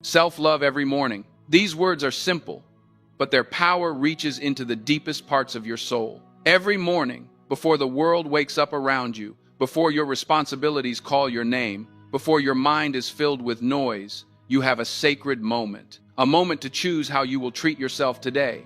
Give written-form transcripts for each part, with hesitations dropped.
Self-love every morning. These words are simple, but their power reaches into the deepest parts of your soul. Every morning, before the world wakes up around you, before your responsibilities call your name, before your mind is filled with noise, you have a sacred moment. A moment to choose how you will treat yourself today.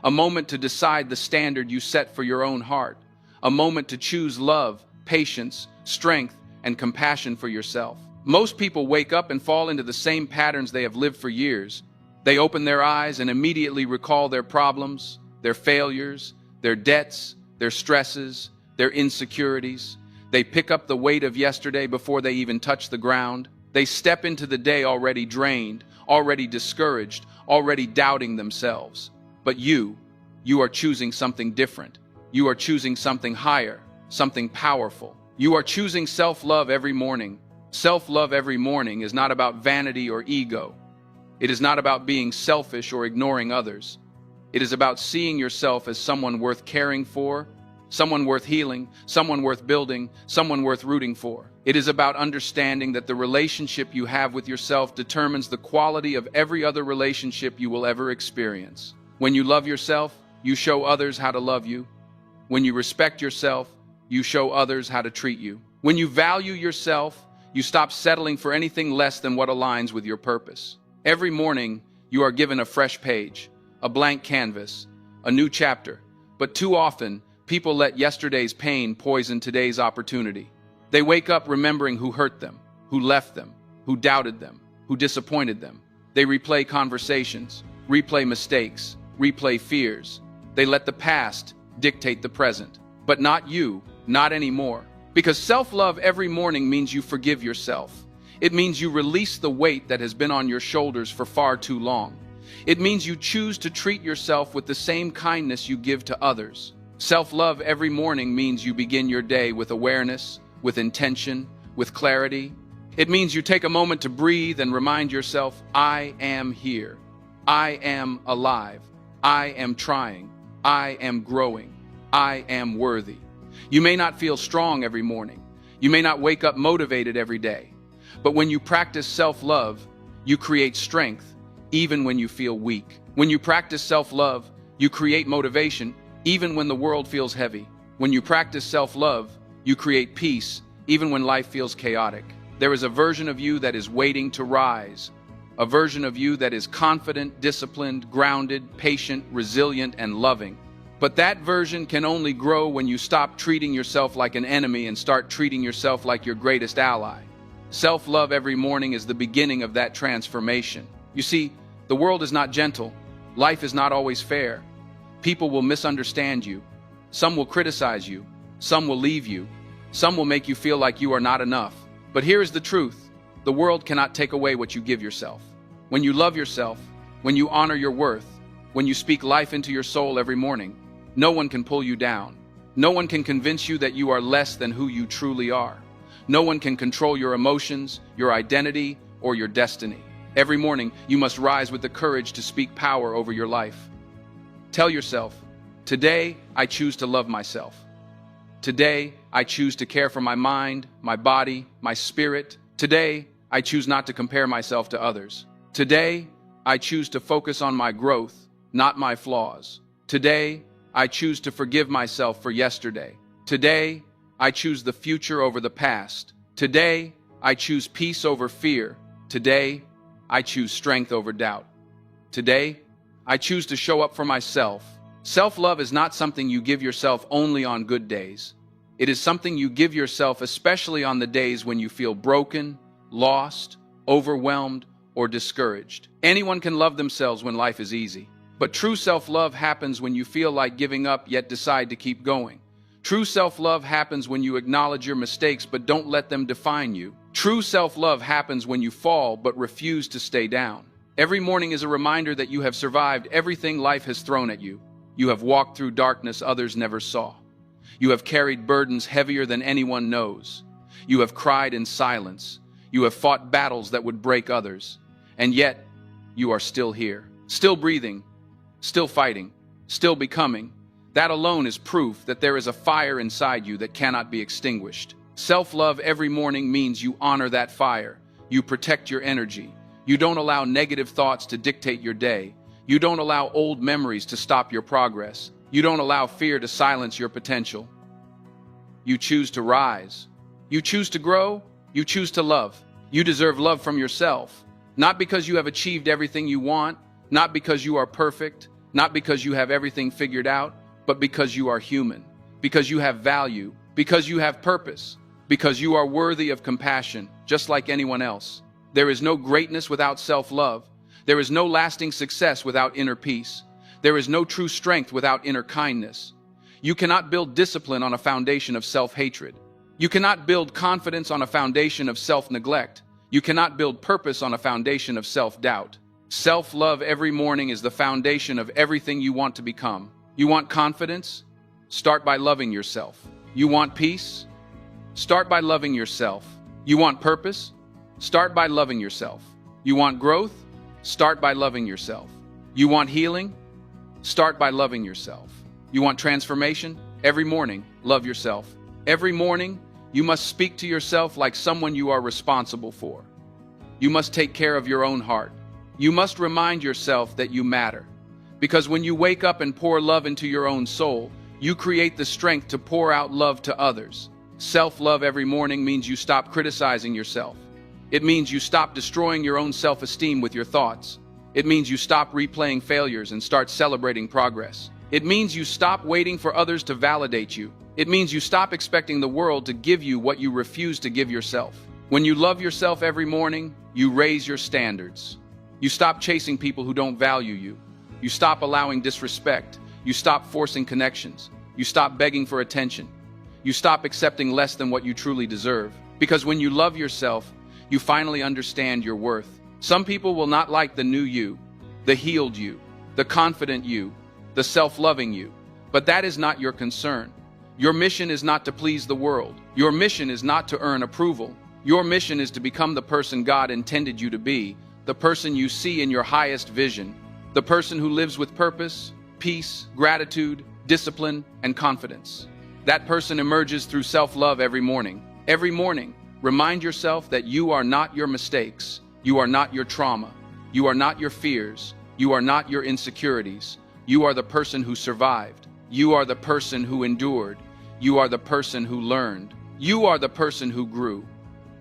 A moment to decide the standard you set for your own heart. A moment to choose love, patience, strength, and compassion for yourself. Most people wake up and fall into the same patterns they have lived for years. They open their eyes and immediately recall their problems, their failures, their debts, their stresses, their insecurities. They pick up the weight of yesterday before they even touch the ground. They step into the day already drained, already discouraged, already doubting themselves. But you are choosing something different. You are choosing something higher, something powerful. You are choosing self-love every morning. Self-love every morning is not about vanity or ego. It is not about being selfish or ignoring others. It is about seeing yourself as someone worth caring for, someone worth healing, someone worth building, someone worth rooting for. It is about understanding that the relationship you have with yourself determines the quality of every other relationship you will ever experience. When you love yourself, you show others how to love you. When you respect yourself, you show others how to treat you. When you value yourself, you stop settling for anything less than what aligns with your purpose. Every morning, you are given a fresh page, a blank canvas, a new chapter. But too often, people let yesterday's pain poison today's opportunity. They wake up remembering who hurt them, who left them, who doubted them, who disappointed them. They replay conversations, replay mistakes, replay fears. They let the past dictate the present. But not you, not anymore. Because self-love every morning means you forgive yourself. It means you release the weight that has been on your shoulders for far too long. It means you choose to treat yourself with the same kindness you give to others. Self-love every morning means you begin your day with awareness, with intention, with clarity. It means you take a moment to breathe and remind yourself, I am here. I am alive. I am trying. I am growing. I am worthy. You may not feel strong every morning. You may not wake up motivated every day. But when you practice self-love, you create strength, even when you feel weak. When you practice self-love, you create motivation, even when the world feels heavy. When you practice self-love, you create peace, even when life feels chaotic. There is a version of you that is waiting to rise. A version of you that is confident, disciplined, grounded, patient, resilient, and loving. But that version can only grow when you stop treating yourself like an enemy and start treating yourself like your greatest ally. Self-love every morning is the beginning of that transformation. You see, the world is not gentle. Life is not always fair. People will misunderstand you. Some will criticize you. Some will leave you. Some will make you feel like you are not enough. But here is the truth. The world cannot take away what you give yourself. When you love yourself, when you honor your worth, when you speak life into your soul every morning, no one can pull you down. No one can convince you that you are less than who you truly are. No one can control your emotions, your identity, or your destiny. Every morning, you must rise with the courage to speak power over your life. Tell yourself, today I choose to love myself. Today I choose to care for my mind, my body, my spirit. Today I choose not to compare myself to others. Today I choose to focus on my growth, not my flaws. Today I choose to forgive myself for yesterday. Today, I choose the future over the past. Today, I choose peace over fear. Today, I choose strength over doubt. Today, I choose to show up for myself. Self-love is not something you give yourself only on good days. It is something you give yourself especially on the days when you feel broken, lost, overwhelmed, or discouraged. Anyone can love themselves when life is easy. But true self-love happens when you feel like giving up yet decide to keep going. True self-love happens when you acknowledge your mistakes but don't let them define you. True self-love happens when you fall but refuse to stay down. Every morning is a reminder that you have survived everything life has thrown at you. You have walked through darkness others never saw. You have carried burdens heavier than anyone knows. You have cried in silence. You have fought battles that would break others. And yet, you are still here, still breathing, still fighting, still becoming. That alone is proof that there is a fire inside you that cannot be extinguished. Self-love every morning means you honor that fire. You protect your energy. You don't allow negative thoughts to dictate your day. You don't allow old memories to stop your progress. You don't allow fear to silence your potential. You choose to rise. You choose to grow. You choose to love. You deserve love from yourself, not because you have achieved everything you want, not because you are perfect, not because you have everything figured out, but because you are human, because you have value, because you have purpose, because you are worthy of compassion, just like anyone else. There is no greatness without self-love. There is no lasting success without inner peace. There is no true strength without inner kindness. You cannot build discipline on a foundation of self-hatred. You cannot build confidence on a foundation of self-neglect. You cannot build purpose on a foundation of self-doubt. Self-love every morning is the foundation of everything you want to become. You want confidence? Start by loving yourself. You want peace? Start by loving yourself. You want purpose? Start by loving yourself. You want growth? Start by loving yourself. You want healing? Start by loving yourself. You want transformation? Every morning, love yourself. Every morning, you must speak to yourself like someone you are responsible for. You must take care of your own heart. You must remind yourself that you matter. Because when you wake up and pour love into your own soul, you create the strength to pour out love to others. Self-love every morning means you stop criticizing yourself. It means you stop destroying your own self-esteem with your thoughts. It means you stop replaying failures and start celebrating progress. It means you stop waiting for others to validate you. It means you stop expecting the world to give you what you refuse to give yourself. When you love yourself every morning, you raise your standards. You stop chasing people who don't value you. You stop allowing disrespect. You stop forcing connections. You stop begging for attention. You stop accepting less than what you truly deserve. Because when you love yourself, you finally understand your worth. Some people will not like the new you, the healed you, the confident you, the self-loving you. But that is not your concern. Your mission is not to please the world. Your mission is not to earn approval. Your mission is to become the person God intended you to be, the person you see in your highest vision, the person who lives with purpose, peace, gratitude, discipline, and confidence. That person emerges through self-love every morning. Every morning, remind yourself that you are not your mistakes. You are not your trauma. You are not your fears. You are not your insecurities. You are the person who survived. You are the person who endured. You are the person who learned. You are the person who grew.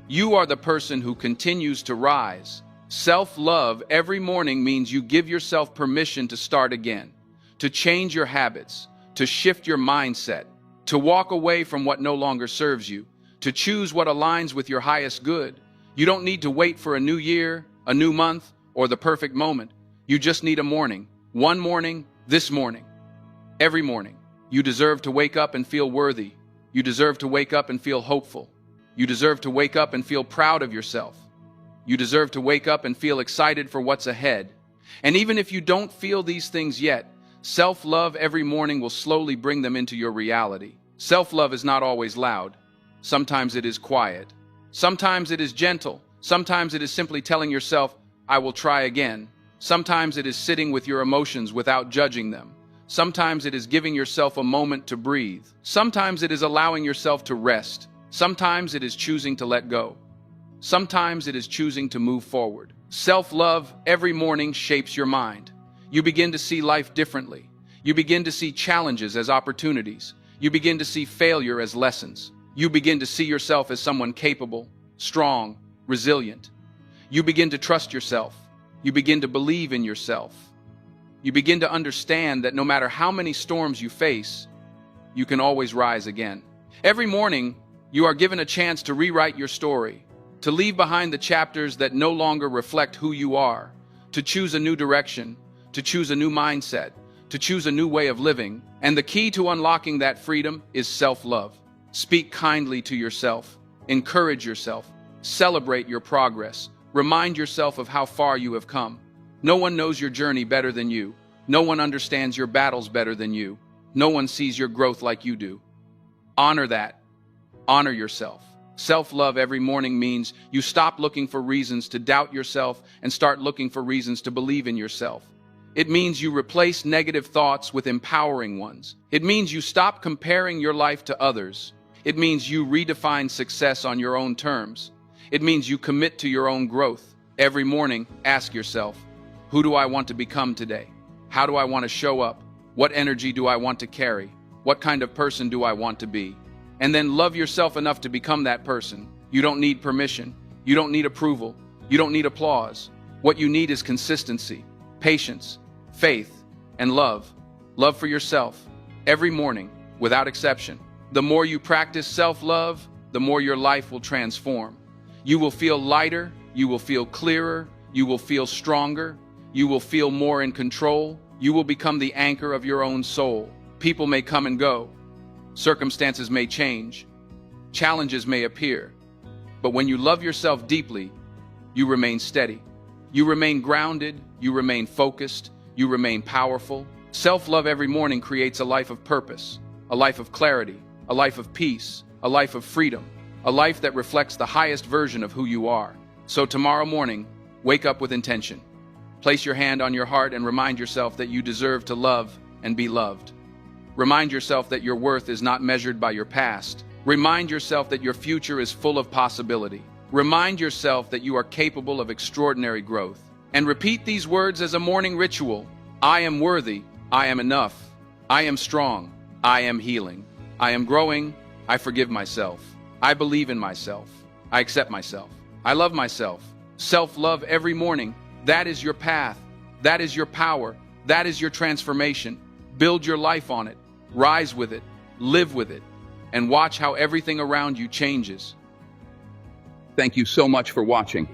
You are the person who continues to rise. Self-love every morning means you give yourself permission to start again, to change your habits, to shift your mindset, to walk away from what no longer serves you, to choose what aligns with your highest good. You don't need to wait for a new year, a new month, or the perfect moment. You just need a morning. One morning, this morning. Every morning. You deserve to wake up and feel worthy. You deserve to wake up and feel hopeful. You deserve to wake up and feel proud of yourself. You deserve to wake up and feel excited for what's ahead. And even if you don't feel these things yet, self-love every morning will slowly bring them into your reality. Self-love is not always loud. Sometimes it is quiet. Sometimes it is gentle. Sometimes it is simply telling yourself, I will try again. Sometimes it is sitting with your emotions without judging them. Sometimes it is giving yourself a moment to breathe. Sometimes it is allowing yourself to rest. Sometimes it is choosing to let go. Sometimes it is choosing to move forward. Self-love every morning shapes your mind. You begin to see life differently. You begin to see challenges as opportunities. You begin to see failure as lessons. You begin to see yourself as someone capable, strong, resilient. You begin to trust yourself. You begin to believe in yourself. You begin to understand that no matter how many storms you face, you can always rise again. Every morning, you are given a chance to rewrite your story, to leave behind the chapters that no longer reflect who you are, to choose a new direction, to choose a new mindset, to choose a new way of living. And the key to unlocking that freedom is self-love. Speak kindly to yourself, encourage yourself, celebrate your progress, remind yourself of how far you have come. No one knows your journey better than you. No one understands your battles better than you. No one sees your growth like you do. Honor that. Honor yourself. Self-love every morning means you stop looking for reasons to doubt yourself and start looking for reasons to believe in yourself. It means you replace negative thoughts with empowering ones. It means you stop comparing your life to others. It means you redefine success on your own terms. It means you commit to your own growth. Every morning, ask yourself, who do I want to become today? How do I want to show up? What energy do I want to carry? What kind of person do I want to be? And then love yourself enough to become that person. You don't need permission. You don't need approval. You don't need applause. What you need is consistency, patience, faith, and love. Love for yourself, every morning, without exception. The more you practice self-love, the more your life will transform. You will feel lighter, you will feel clearer, you will feel stronger, you will feel more in control, you will become the anchor of your own soul. People may come and go, circumstances may change, challenges may appear, but when you love yourself deeply, you remain steady. You remain grounded, you remain focused, you remain powerful. Self-love every morning creates a life of purpose, a life of clarity, a life of peace, a life of freedom, a life that reflects the highest version of who you are. So tomorrow morning, wake up with intention. Place your hand on your heart and remind yourself that you deserve to love and be loved. Remind yourself that your worth is not measured by your past. Remind yourself that your future is full of possibility. Remind yourself that you are capable of extraordinary growth. And repeat these words as a morning ritual. I am worthy. I am enough. I am strong. I am healing. I am growing. I forgive myself. I believe in myself. I accept myself. I love myself. Self-love every morning. That is your path. That is your power. That is your transformation. Build your life on it. Rise with it. Live with it. And watch how everything around you changes. Thank you so much for watching.